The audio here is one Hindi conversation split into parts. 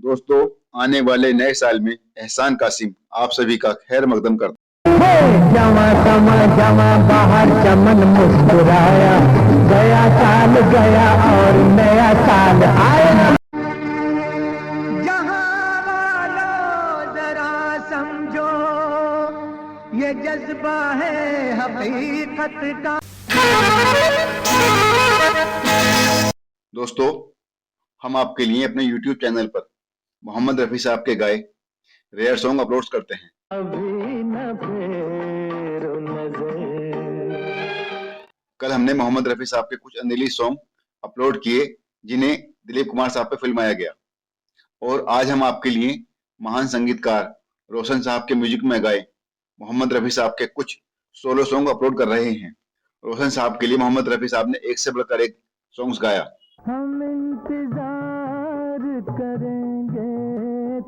दोस्तों, आने वाले नए साल में एहसान कासिम आप सभी का खैर मकदम करता जमा समा जमा बाहर चमन मुस्कुराया, गया साल गया और नया साल आया। जहां वालों जरा समझो, ये जज्बा है हकीकत का। दोस्तों, हम आपके लिए अपने YouTube चैनल पर मोहम्मद रफी साहब के गाए रेयर सॉन्ग अपलोड करते हैं। अभी न फेरो नजर। कल हमने मोहम्मद रफी साहब के कुछ अनरिलीज सॉन्ग अपलोड किए जिन्हें दिलीप कुमार साहब पे फिल्माया गया, और आज हम आपके लिए महान संगीतकार रोशन साहब के म्यूजिक में गाए मोहम्मद रफी साहब के कुछ सोलो सॉन्ग अपलोड कर रहे हैं। रोशन साहब के लिए मोहम्मद रफी साहब ने एक से बढ़कर एक सॉन्ग्स गाया। हम इंतजार करेंगे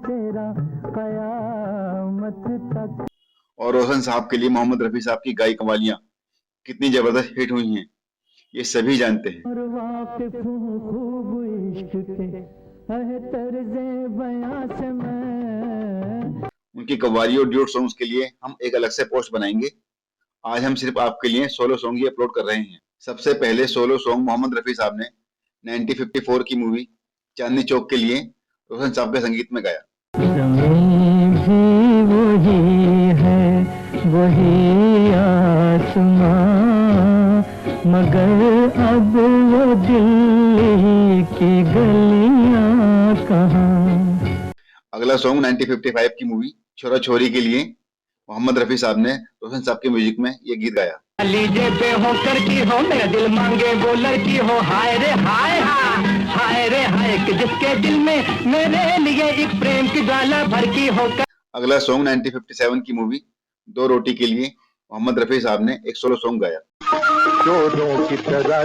तेरा कयामत तक। और रोशन साहब के लिए मोहम्मद रफी साहब की गाई कवालियां कितनी जबरदस्त हिट हुई हैं, ये सभी जानते हैं। और वाकिफ हूँ खूब इश्क के है तर्ज़े बयां से मैं। उनकी कव्वाली और ड्यूट सॉन्ग्स के लिए हम एक अलग से पोस्ट बनाएंगे। आज हम सिर्फ आपके लिए सोलो सॉन्ग ही अपलोड कर रहे हैं। सबसे पहले सोलो सॉन्ग मोहम्मद रफी साहब ने 1954 की मूवी चांदनी चौक के लिए रोशन साहब के संगीत में गाया। ज़मीन भी वही है, वही आसमां, मगर अब वो दिल्ली की गलियां कहाँ। अगला सॉन्ग 1955 की मूवी छोरा छोरी के लिए मोहम्मद रफी साहब ने रोशन साहब के म्यूजिक में ये गीत गाया। लीजे पे होकर की हो, मेरा दिल मांगे वो लड़की हो, हाय रे हाय हाय रे हाय, कि जिसके दिल में मेरे लिए एक प्रेम की ज्वाला भड़की होकर। अगला सॉन्ग 1957 की मूवी दो रोटी के लिए मोहम्मद रफी साहब ने एक सोलो सॉन्ग गाया। चोरों की तरह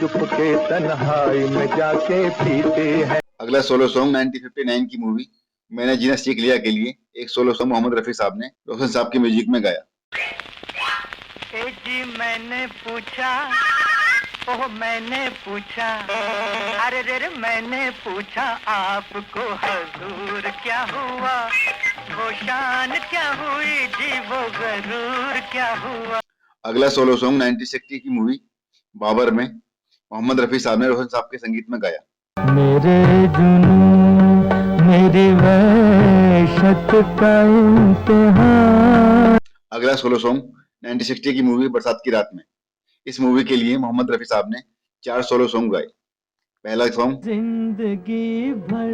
चुपके तन्हाई में जाके पीते हैं। अगला सोलो सॉन्ग 1959 की मूवी मैंने जीना सीख लिया के लिए एक सोलो सॉन्ग मोहम्मद रफी साहब ने रोशन साहब के म्यूजिक में गाया। जी मैंने पूछा, ओह मैंने पूछा, अरे रे मैंने पूछा आपको हजूर क्या हुआ, वो शान क्या हुई जी, वो गरूर क्या हुआ। अगला सोलो सॉन्ग 1960 की मूवी बाबर में मोहम्मद रफी साहब ने रोशन साहब के संगीत में गाया। मेरे जुनून मेरी वहशत का इम्तिहान। अगला सोलो सॉन्ग 1960 की मूवी बरसात की रात में। इस मूवी के लिए मोहम्मद रफी साहब ने 4 सोलो सॉन्ग गाए। पहला सॉन्ग जिंदगी भर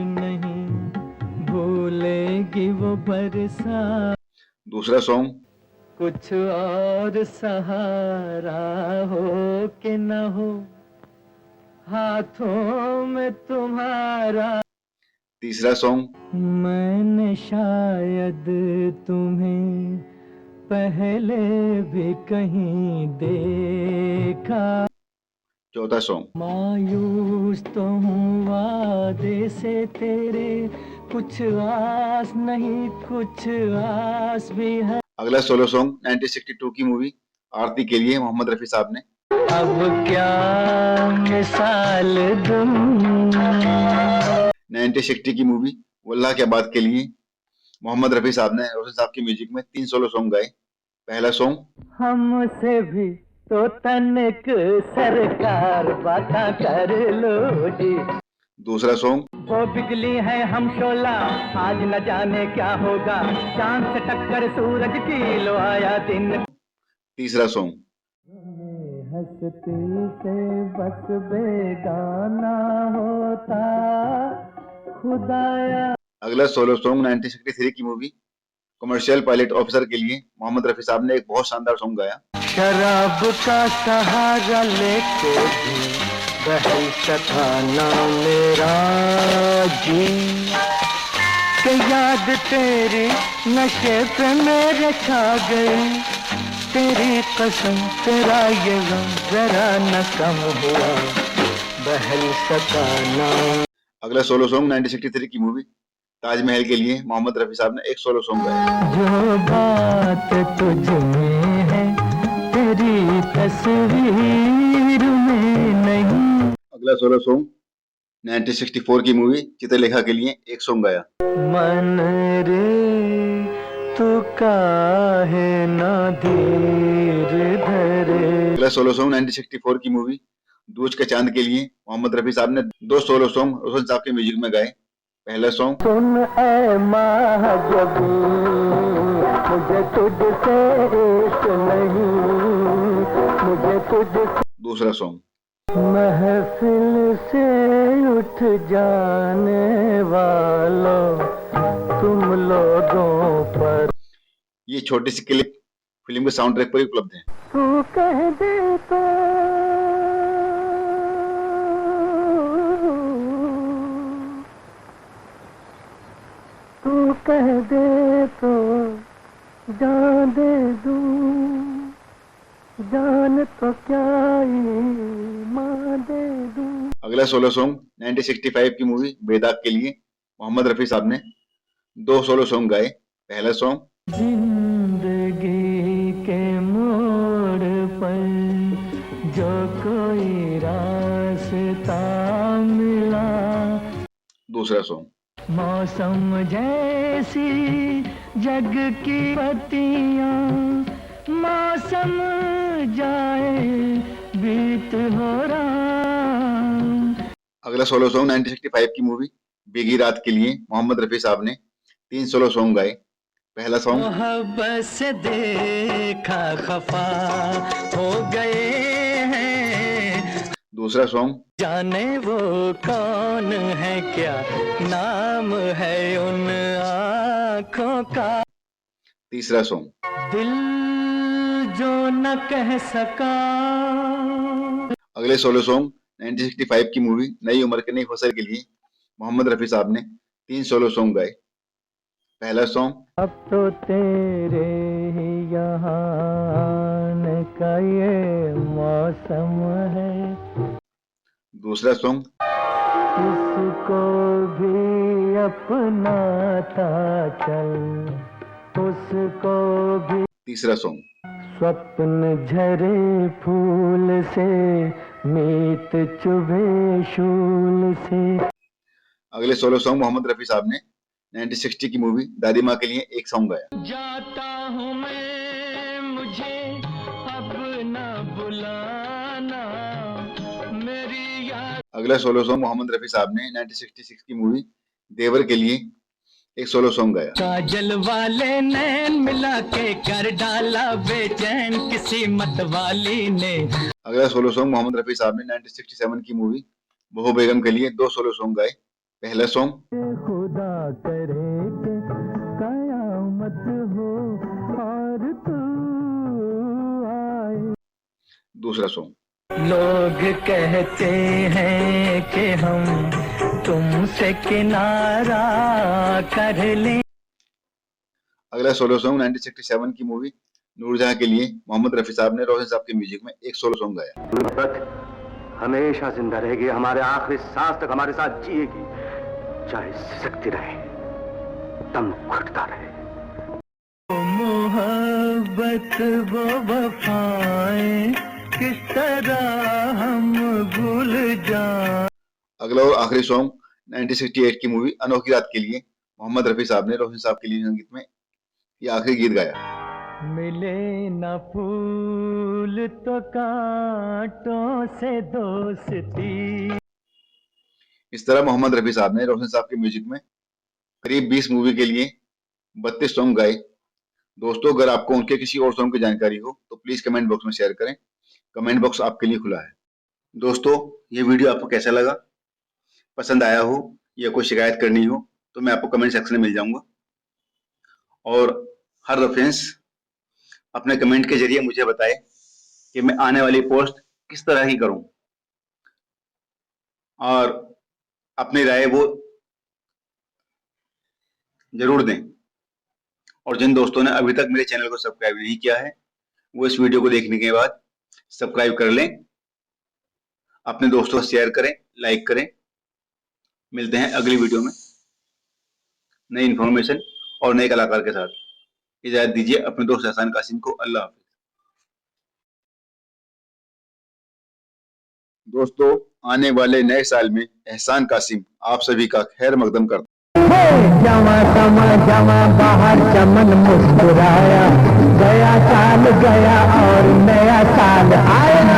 नहीं भूलेगी वो बरसात। दूसरा सॉन्ग कुछ और सहारा हो कि न हो, हाथों में तुम्हारा। तीसरा सॉन्ग मैंने शायद तुम्हें पहले भी कहीं देखा। चौथा सॉन्ग मायूस तो हूँ वादे से तेरे, कुछ आस नहीं कुछ आस भी है। अगला सोलो सॉन्ग 1962 की मूवी आरती के लिए मोहम्मद रफी साहब ने। अब क्या मिसाल दूं। 1960 की मूवी वल्लाह क्या बात के लिए मोहम्मद रफी साहब ने रोशन साहब की म्यूजिक में 3 सोलो सॉन्ग गाए। पहला सॉन्ग हमसे भी तो तनिक सरकार बाता कर लो जी। दूसरा सॉन्ग वो बिजली है हम शोला, आज न जाने क्या होगा, चांद से टक्कर सूरज की, लो आया दिन। तीसरा सॉन्ग हंसती से बस बेगाना होता खुदाया। अगला सोलो सॉन्ग 1963 की मूवी कमर्शियल पायलट ऑफिसर के लिए मोहम्मद रफी साहब ने एक बहुत शानदार सॉन्ग गाया। शराब का सहारा लेके भी बहल सका ना मेरा जी, के याद तेरी नशे पे मेरे छा गई, तेरी कसम तेरा ये गम जरा न कम हुआ, बहल सका ना। अगला सोलो सॉन्ग 1963 की मूवी ताजमहल के लिए मोहम्मद रफी साहब ने एक सोलो सॉन्ग गाया। जो बात तुझ में है तेरी तस्वीर में नहीं। अगला सोलो सॉन्ग 1964 की मूवी चित्रलेखा के लिए एक सॉन्ग गाया। मन रे तू काहे ना धीर धरे। अगला सोलो सॉन्ग 1964 की मूवी दूज के चांद के लिए मोहम्मद रफी साहब ने दो सोलो सॉन्ग रोशन साहब के म्यूजिक में गाए। पहला सॉन्ग सुन ऐ महजबी मुझे तुझसे इश्क नहीं, मुझे तुझसे। दूसरा सॉन्ग महफिल से उठ जाने वालों तुम लोगों पर। ये छोटी सी क्लिप फिल्म के साउंड ट्रैक पर ही उपलब्ध है। तू कह दे तो तू कह दे तो जान दे दूं, जान तो क्या मां दे दूं। अगला सोलो सॉन्ग 1965 की मूवी बेदाग के लिए मोहम्मद रफी साहब ने दो सोलो सॉन्ग गाए। पहला सॉन्ग जिंदगी के मोड़ पर जो कोई रास्ता मिला। दूसरा सॉन्ग मौसम जैसी जग की पत्तियां मौसम जाए बीत हो रहा। अगला सोलो सॉन्ग 1965 की मूवी भीगी रात के लिए मोहम्मद रफी साहब ने तीन सोलो सॉन्ग गाए। पहला सॉन्ग मोहब्बत से देखा खफा हो गए हैं। दूसरा सॉन्ग जाने वो कौन है, क्या नाम है उन आँखों का। तीसरा सॉन्ग दिल जो न कह सका। अगले सोलो सॉन्ग 1965 की मूवी नई उम्र के नई फसल के लिए मोहम्मद रफी साहब ने तीन सोलो सॉन्ग गाए। पहला सॉन्ग अब तो तेरे ही यहाँ आने का ये मौसम है। दूसरा सॉन्ग किसको भी अपनाता चल, उसको भी। तीसरा सॉन्ग स्वप्न झरे फूल से मीत चुभे शूल से। अगले सोलो सॉन्ग मोहम्मद रफी साहब ने 1960 की मूवी दादी माँ के लिए एक सॉन्ग गाया। जाता हूँ मैं, मुझे अब न बुलाना, मेरी याद। अगला सोलो सॉन्ग मोहम्मद रफी साहब ने 1966 की मूवी देवर के लिए एक सोलो सॉन्ग गाया। काजल वाले नैन मिला के कर डाला बेचैन किसी मत वाली ने। अगला सोलो सॉन्ग मोहम्मद रफी साहब ने 1967 की मूवी बहू बेगम के लिए दो सोलो सॉन्ग गाए। पहला सॉन्ग खुदा करे कि कयामत हो और तू आए। दूसरा सॉन्ग लोग कहते हैं कि हम तुमसे किनारा कर लें। अगला सोलो सॉन्ग 1967 की मूवी नूरजहां के लिए मोहम्मद रफी साहब ने रोशन साहब के म्यूजिक में एक सोलो सॉन्ग गाया। मोहब्बत हमेशा जिंदा रहेगी, हमारे आखिरी सांस तक हमारे साथ जिएगी, चाहे सिसकती रहे, दम घुटता रहे। मोहब्बत वो वफाएं किस तरह हम भूल जाएं। अगला और आखिरी सॉन्ग 1968 की मूवी अनोखी रात के लिए मोहम्मद रफी साहब ने रोशन साहब के लिए संगीत में ये आखिरी गीत गाया। मिले न फूल तो कांटों से दोस्ती। इस तरह मोहम्मद रफी साहब ने रोशन साहब के म्यूजिक में करीब 20 मूवी के लिए 32 सॉन्ग गाए। दोस्तों, अगर आपको उनके किसी और सॉन्ग की जानकारी हो तो प्लीज कमेंट बॉक्स में शेयर करें। कमेंट बॉक्स आपके लिए खुला है। दोस्तों, ये वीडियो आपको कैसा लगा? पसंद आया हो या कोई शिकायत करनी हो तो मैं आपको कमेंट सेक्शन में मिल जाऊंगा। और हर रेफरेंस अपने कमेंट के जरिए मुझे बताएं कि मैं आने वाली पोस्ट किस तरह की करूं, और अपनी राय वो जरूर दें। और जिन दोस्तों ने अभी तक मेरे चैनल को सब्सक्राइब नहीं किया है वो इस वीडियो को देखने के बाद सब्सक्राइब कर लें, अपने दोस्तों को शेयर करें, लाइक करें। मिलते हैं अगली वीडियो में नई इन्फॉर्मेशन और नए कलाकार के साथ। इजाजत दीजिए अपने दोस्त एहसान कासिम को। अल्लाह हाफिज। दोस्तों, आने वाले नए साल में एहसान कासिम आप सभी का खैर मकदम करता जमा जमा जमा बाहर चमन मुस्कुराया, गया साल गया और नया साल आया।